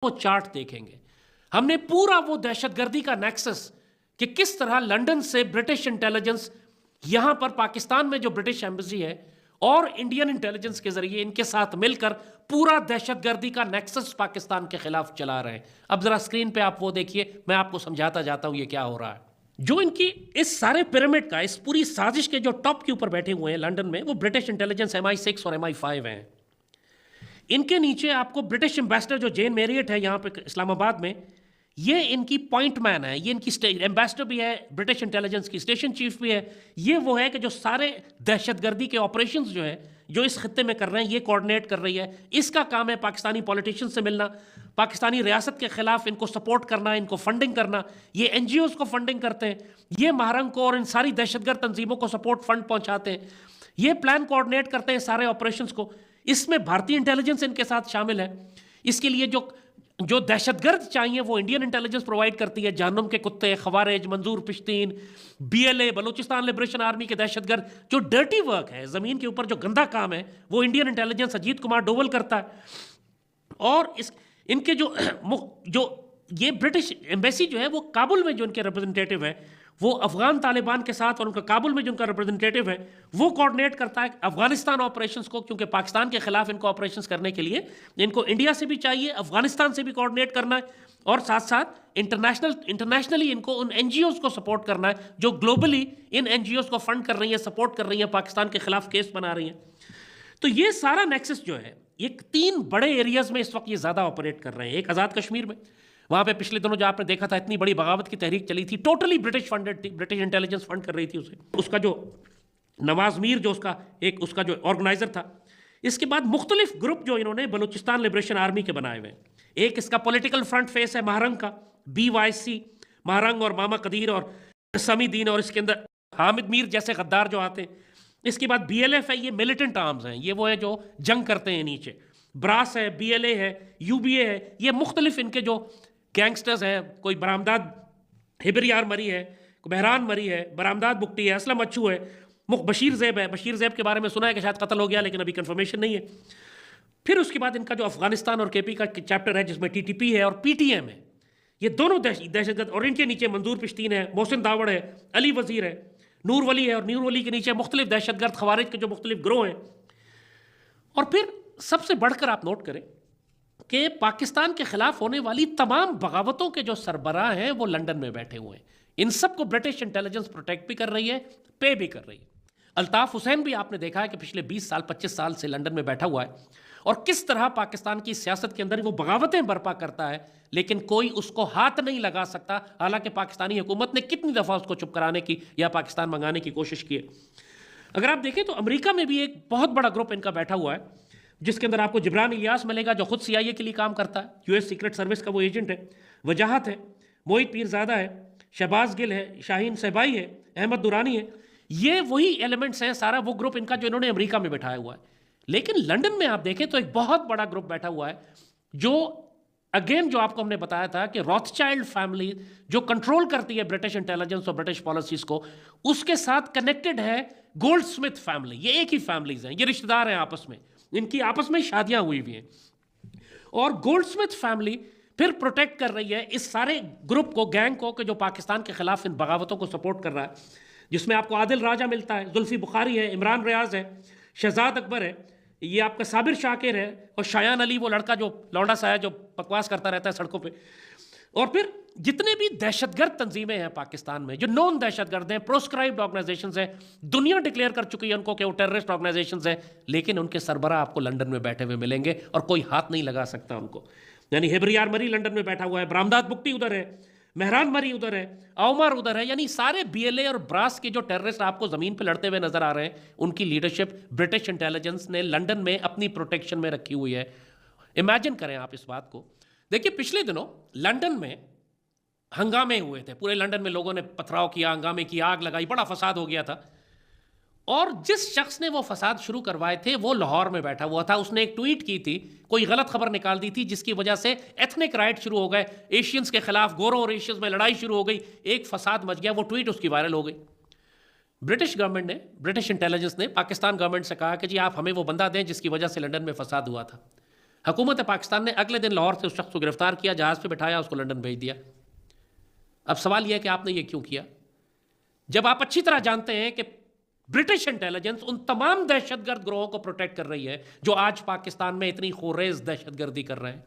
वो चार्ट देखेंगे, हमने पूरा वो दहशतगर्दी का नेक्सस कि किस तरह लंदन से ब्रिटिश इंटेलिजेंस यहां पर पाकिस्तान में जो ब्रिटिश एम्बेसी है और इंडियन इंटेलिजेंस के जरिए इनके साथ मिलकर पूरा दहशतगर्दी का नेक्सस पाकिस्तान के खिलाफ चला रहे हैं। अब जरा स्क्रीन पे आप वो देखिए, मैं आपको समझाता जाता हूं ये क्या हो रहा है। जो इनकी इस सारे पिरामिड का, इस पूरी साजिश के जो टॉप के ऊपर बैठे हुए हैं लंदन में, वो ब्रिटिश इंटेलिजेंस MI6 और MI5 हैं। इनके नीचे आपको ब्रिटिश एम्बेसडर जो जेन मैरियट है यहां पे इस्लामाबाद में, ये इनकी पॉइंट मैन है, ये इनकी एम्बेसडर भी है, ब्रिटिश इंटेलिजेंस की स्टेशन चीफ भी है। ये वो है कि जो सारे दहशतगर्दी के ऑपरेशंस जो है जो इस खत्ते में कर रहे हैं, ये कोऑर्डिनेट कर रही है। इसका काम है पाकिस्तानी पॉलिटिशियन से मिलना, पाकिस्तानी रियासत के खिलाफ इनको सपोर्ट करना, इनको फंडिंग करना। ये NGOs को फंडिंग करते हैं, ये महारंग को और इन सारी दहशतगर्द तंजीमों को सपोर्ट फंड पहुंचाते हैं, ये प्लान कोऑर्डिनेट करते हैं सारे ऑपरेशंस को। इसमें भारतीय इंटेलिजेंस इनके साथ शामिल है। इसके लिए जो दहशतगर्द चाहिए वो इंडियन इंटेलिजेंस प्रोवाइड करती है। जहन्नुम के कुत्ते, खवारिज, मंजूर पिश्तीन, BLA, बलूचिस्तान लिबरेशन आर्मी के दहशतगर्द, जो डर्टी वर्क है, जमीन के ऊपर जो गंदा काम है, वो इंडियन इंटेलिजेंस अजीत कुमार डोवल करता है। और इनके जो ये ब्रिटिश एम्बेसी जो है वो काबुल में जो इनके रिप्रेजेंटेटिव है, वो अफगान तालिबान के साथ और उनका काबुल में जो उनका रिप्रेजेंटेटिव है वो कोऑर्डिनेट करता है अफगानिस्तान ऑपरेशंस को, क्योंकि पाकिस्तान के खिलाफ इनको ऑपरेशंस करने के लिए इनको इंडिया से भी चाहिए, अफगानिस्तान से भी कोऑर्डिनेट करना है, और साथ साथ इंटरनेशनली इनको उन NGOs को सपोर्ट करना है जो ग्लोबली इन NGOs को फंड कर रही है, सपोर्ट कर रही है, पाकिस्तान के खिलाफ केस बना रही है। तो ये सारा नेक्सस जो है, ये 3 बड़े एरियाज में इस वक्त ये ज्यादा ऑपरेट कर रहे हैं। एक आज़ाद कश्मीर में, वहां पे पिछले दिनों जो आपने देखा था इतनी बड़ी बगावत की तहरीक चली थी, टोटली ब्रिटिश फंडेड थी, ब्रिटिश इंटेलिजेंस फंड कर रही थी उसे। उसका जो नवाज मीर जो उसका जो ऑर्गेनाइजर था। इसके बाद मुख्तलिफ ग्रुप जो इन्होंने बलूचिस्तान लिबरेशन आर्मी के बनाए हुए हैं। एक इसका पॉलिटिकल फ्रंट फेस है महारंग का, BYC, महारंग और मामा कदीर और समीदीन, और इसके अंदर हामिद मीर जैसे गद्दार जो आते हैं। इसके बाद BLF है, ये मिलिटेंट आर्म्स हैं, ये वो है जो जंग करते हैं नीचे। ब्रास है, BLA है, UBA है, ये मुख्तलिफ इनके जो गैंगस्टर्स हैं। कोई बरामदाद हिबरियार मरी है, बहरान मरी है, बरामदाद बुकटी है, असलम अच्छू है, बशीर ज़ैब है। बशीर ज़ैब के बारे में सुना है कि शायद कत्ल हो गया, लेकिन अभी कंफर्मेशन नहीं है। फिर उसके बाद इनका जो अफगानिस्तान और KP का चैप्टर है जिसमें TTP है और PTM है, ये दोनों दहशतगर्द। और इनके नीचे मंजूर पिश्तीन है, मोहसिन दावड़ है, अली वजीर है, नूर वली है, और नूर वली के नीचे मुख्तलिफ दहशतगर्द खवारिज के जो मुख्तलिफ ग्रोह हैं। और फिर सबसे बढ़कर आप नोट करें कि पाकिस्तान के खिलाफ होने वाली तमाम बगावतों के जो सरबराह हैं वो लंदन में बैठे हुए हैं। इन सबको ब्रिटिश इंटेलिजेंस प्रोटेक्ट भी कर रही है, पे भी कर रही है। अल्ताफ हुसैन भी आपने देखा है कि पिछले 20 साल 25 साल से लंदन में बैठा हुआ है, और किस तरह पाकिस्तान की सियासत के अंदर वो बगावतें बर्पा करता है, लेकिन कोई उसको हाथ नहीं लगा सकता। हालांकि पाकिस्तानी हुकूमत ने कितनी दफ़ा उसको चुप कराने की या पाकिस्तान मंगाने की कोशिश की है। अगर आप देखें तो अमेरिका में भी एक बहुत बड़ा ग्रुप इनका बैठा हुआ है, जिसके अंदर आपको जिब्रान इलियास मिलेगा जो खुद CIA के लिए काम करता है, US सीक्रेट सर्विस का वो एजेंट है। वजाहत है, मोहित पीरजादा है, शहबाज गिल है, शाहीन सहबाई है, अहमद दुरानी है। ये वही एलिमेंट्स हैं, सारा वो ग्रुप इनका जो इन्होंने अमेरिका में बैठाया हुआ है। लेकिन लंदन में आप देखें तो एक बहुत बड़ा ग्रुप बैठा हुआ है जो अगेन जो आपको हमने बताया था कि रॉथचाइल्ड फैमिली जो कंट्रोल करती है ब्रिटिश इंटेलिजेंस और ब्रिटिश पॉलिसीज को, उसके साथ कनेक्टेड है गोल्डस्मिथ फैमिली। ये एक ही फैमिलीज हैं, ये रिश्तेदार हैं आपस में, इनकी आपस में शादियां हुई हुई हैं। और गोल्डस्मिथ फैमिली फिर प्रोटेक्ट कर रही है इस सारे ग्रुप को, गैंग को, कि जो पाकिस्तान के खिलाफ इन बगावतों को सपोर्ट कर रहा है, जिसमें आपको आदिल राजा मिलता है, जुल्फी बुखारी है, इमरान रियाज है, शहजाद अकबर है, ये आपका साबिर शाकिर है, और शायान अली वो लड़का जो लौंडा सा है जो बकवास करता रहता है सड़कों पे। और फिर जितने भी दहशतगर्द तंजीमें हैं पाकिस्तान में, जो नॉन दहशतगर्द हैं, प्रोस्क्राइब्ड ऑर्गेनाइजेशंस हैं, दुनिया डिक्लेयर कर चुकी है उनको कि वो टेररिस्ट ऑर्गेनाइजेशंस हैं, लेकिन उनके सरबराह आपको लंदन में बैठे हुए मिलेंगे और कोई हाथ नहीं लगा सकता उनको। यानी हिबरियार मरी लंदन में बैठा हुआ है, बरामदाद बुकटी उधर है, मेहरान मरी उधर है, अवमर उधर है। यानी सारे BLA और ब्रास के जो टेररिस्ट आपको जमीन पे लड़ते हुए नजर आ रहे हैं, उनकी लीडरशिप ब्रिटिश इंटेलिजेंस ने लंदन में अपनी प्रोटेक्शन में रखी हुई है। इमेजिन करें आप इस बात को। देखिए पिछले दिनों लंदन में हंगामे हुए थे, पूरे लंदन में लोगों ने पथराव किया, हंगामे की आग लगाई, बड़ा फसाद हो गया था। और जिस शख्स ने वो फसाद शुरू करवाए थे वो लाहौर में बैठा हुआ था। उसने एक ट्वीट की थी, कोई गलत खबर निकाल दी थी, जिसकी वजह से एथनिक राइट शुरू हो गए, एशियंस के खिलाफ, गोरों और एशियंस में लड़ाई शुरू हो गई, एक फसाद मच गया। वो ट्वीट उसकी वायरल हो गई। ब्रिटिश गवर्नमेंट ने, ब्रिटिश इंटेलिजेंस ने पाकिस्तान गवर्नमेंट से कहा कि जी आप हमें वो बंदा दें जिसकी वजह से लंदन में फसाद हुआ था। हुकूमत पाकिस्तान ने अगले दिन लाहौर से उस शख्स को गिरफ्तार किया, जहाज पे बिठाया, उसको लंदन भेज दिया। अब सवाल यह है कि आपने ये क्यों किया, जब आप अच्छी तरह जानते हैं कि ब्रिटिश इंटेलिजेंस उन तमाम दहशतगर्द ग्रोहों को प्रोटेक्ट कर रही है जो आज पाकिस्तान में इतनी खोरेज दहशतगर्दी कर रहे हैं।